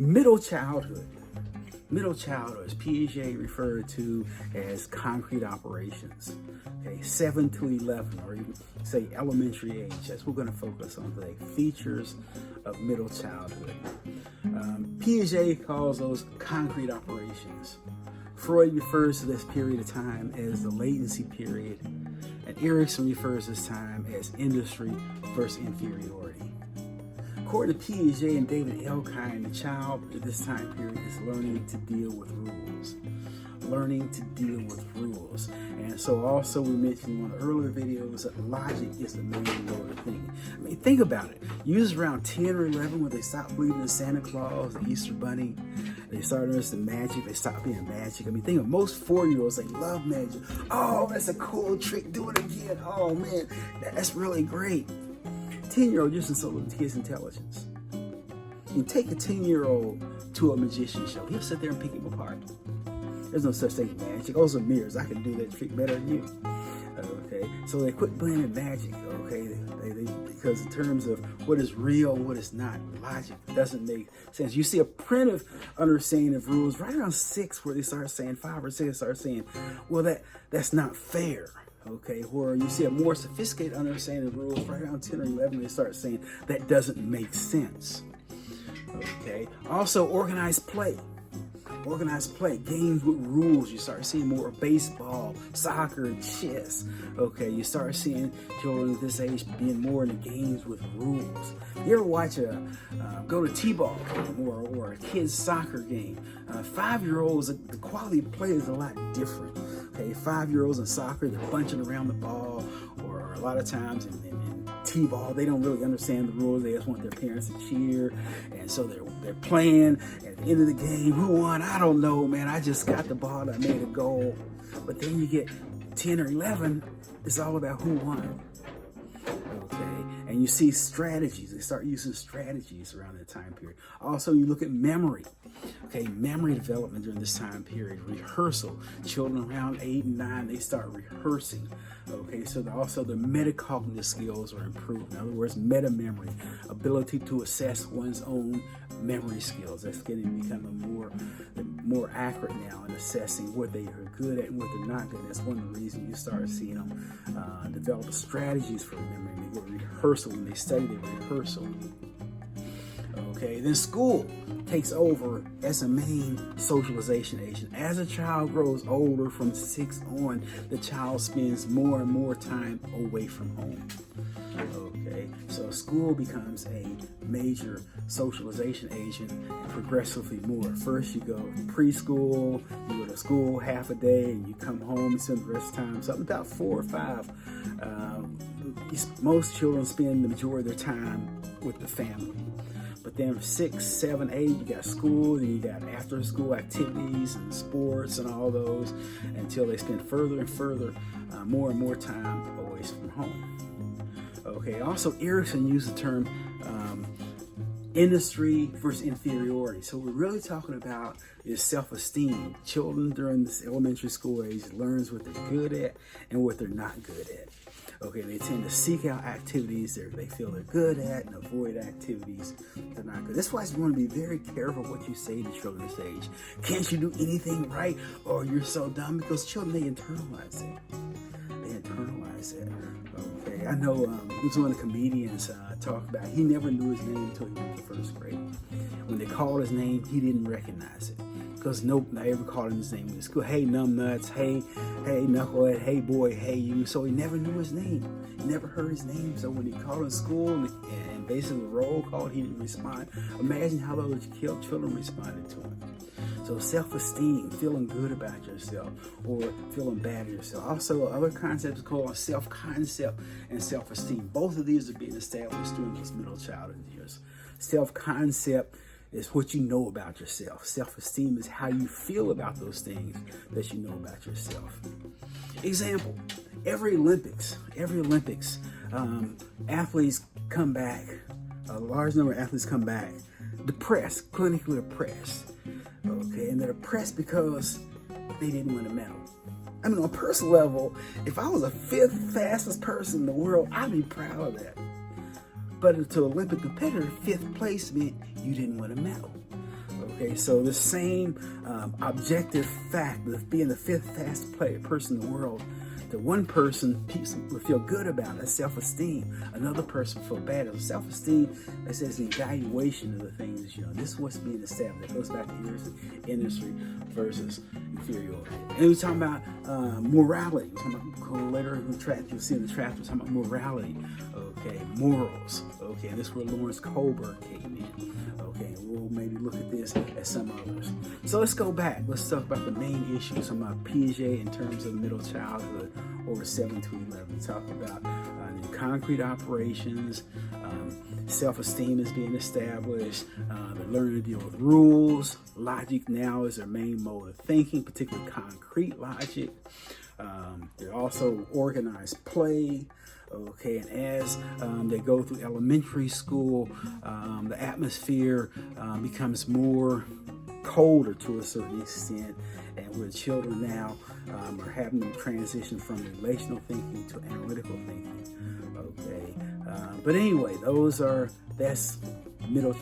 Middle childhood. Middle childhood is Piaget referred to as concrete operations. Okay, 7 to 11, or even say elementary age. That's what we're going to focus on today. Features of middle childhood. Piaget calls those concrete operations. Freud refers to this period of time as the latency period, and Erikson refers to this time as industry versus inferiority. According to Piaget and David Elkind, the child at this time period is learning to deal with rules. Learning to deal with rules. And so also we mentioned in one of the earlier videos that logic is the main motor thing. I mean, think about it. Usually around 10 or 11 when they stop believing in Santa Claus, the Easter Bunny, they start understanding magic, they stop being magic. I mean, think of most 4-year-olds, they love magic. Oh, that's a cool trick, do it again. Oh man, that's really great. 10-year-old just insulted the kid's intelligence. You take a 10-year-old to a magician show, he'll sit there and pick him apart. There's no such thing as magic. Those are mirrors. I can do that trick better than you. Okay, so they quit blaming magic. Okay, because in terms of what is real and what is not, logic doesn't make sense. You see a primitive understanding of rules right around 6, where they start saying 5 or 6, they start saying, well, that's not fair. Okay, where you see a more sophisticated understanding of rules right around 10 or 11, they start saying that doesn't make sense. Okay, also organized play. Organized play, games with rules. You start seeing more baseball, soccer, chess. Okay, you start seeing children at this age being more into games with rules. You ever watch go to T-ball game or a kid's soccer game? 5-year-olds, the quality of play is a lot different. Okay, 5-year-olds in soccer, they're bunching around the ball, or a lot of times in T-ball, they don't really understand the rules. They just want their parents to cheer, and so they're playing. At the end of the game, who won? I don't know, man. I just got the ball. I made a goal. But then you get 10 or 11. It's all about who won. Okay, and you see strategies. They start using strategies around that time period. Also, you look at memory. Okay, memory development during this time period. Rehearsal. Children around 8 and 9, they start rehearsing. Okay, so also the metacognitive skills are improved. In other words, meta memory, ability to assess one's own memory skills. That's becoming more accurate now in assessing what they are good at and what they're not good at. That's one of the reasons you start seeing them develop strategies for remembering. They go rehearsal when they study, they rehearsal. Okay, then school takes over as a main socialization agent. As a child grows older, from 6 on, the child spends more and more time away from home. Okay, so school becomes a major socialization agent progressively more. First you go preschool, you go to school half a day, and you come home and spend the rest of the time, something about 4 or 5. Most children spend the majority of their time with the family. But then 6, 7, 8, you got school, and you got after school activities and sports and all those, until they spend further and further, more and more time away from home. Okay, also Erikson used the term industry versus inferiority. So what we're really talking about is self-esteem. Children during this elementary school age learns what they're good at and what they're not good at. Okay, they tend to seek out activities that they feel they're good at and avoid activities they're not good. That's why you want to be very careful what you say to children this age. Can't you do anything right? Or you're so dumb, because children, they internalize it. They internalize it. Okay, I know this one of the comedians talked about, he never knew his name until he went to 1st grade. When they called his name, he didn't recognize it, because nobody ever called him his name in school. Hey, numbnuts. Hey, knucklehead. Hey, boy. Hey, you. So he never knew his name. He never heard his name. So when he called in school and basically the roll call, he didn't respond. Imagine how those children responded to him. So self-esteem, feeling good about yourself or feeling bad at yourself. Also, other concepts called self-concept and self-esteem. Both of these are being established during those middle childhood years. Self-concept is what you know about yourself. Self-esteem is how you feel about those things that you know about yourself. Example, every Olympics, athletes come back, a large number of athletes come back depressed, clinically depressed. Okay, and they're depressed because they didn't win a medal. I mean, on a personal level, if I was the 5th fastest person in the world, I'd be proud of that. But to an Olympic competitor, 5th place meant you didn't win a medal. Okay, so the same objective fact of being the fifth fastest person in the world, the one person will feel good about it, self-esteem. Another person feel bad. Self-esteem, it says the evaluation of the things, this is what's being established. It goes back to years of industry versus inferiority. And we're talking about morality. We're talking about later in the track, you'll see in the track, we're talking about morality, okay, morals, okay, and this is where Lawrence Kohlberg came in. Okay, we'll maybe look at this as some others. So let's go back. Let's talk about the main issues. Talking about Piaget in terms of middle childhood, over 7 to 11. We talk about the concrete operations, self-esteem is being established, they're learning to deal with rules. Logic now is their main mode of thinking, particularly concrete logic. They're also organized play. Okay, and as they go through elementary school, the atmosphere becomes more colder to a certain extent, and where children now are having to transition from relational thinking to analytical thinking. Okay, but anyway, that's middle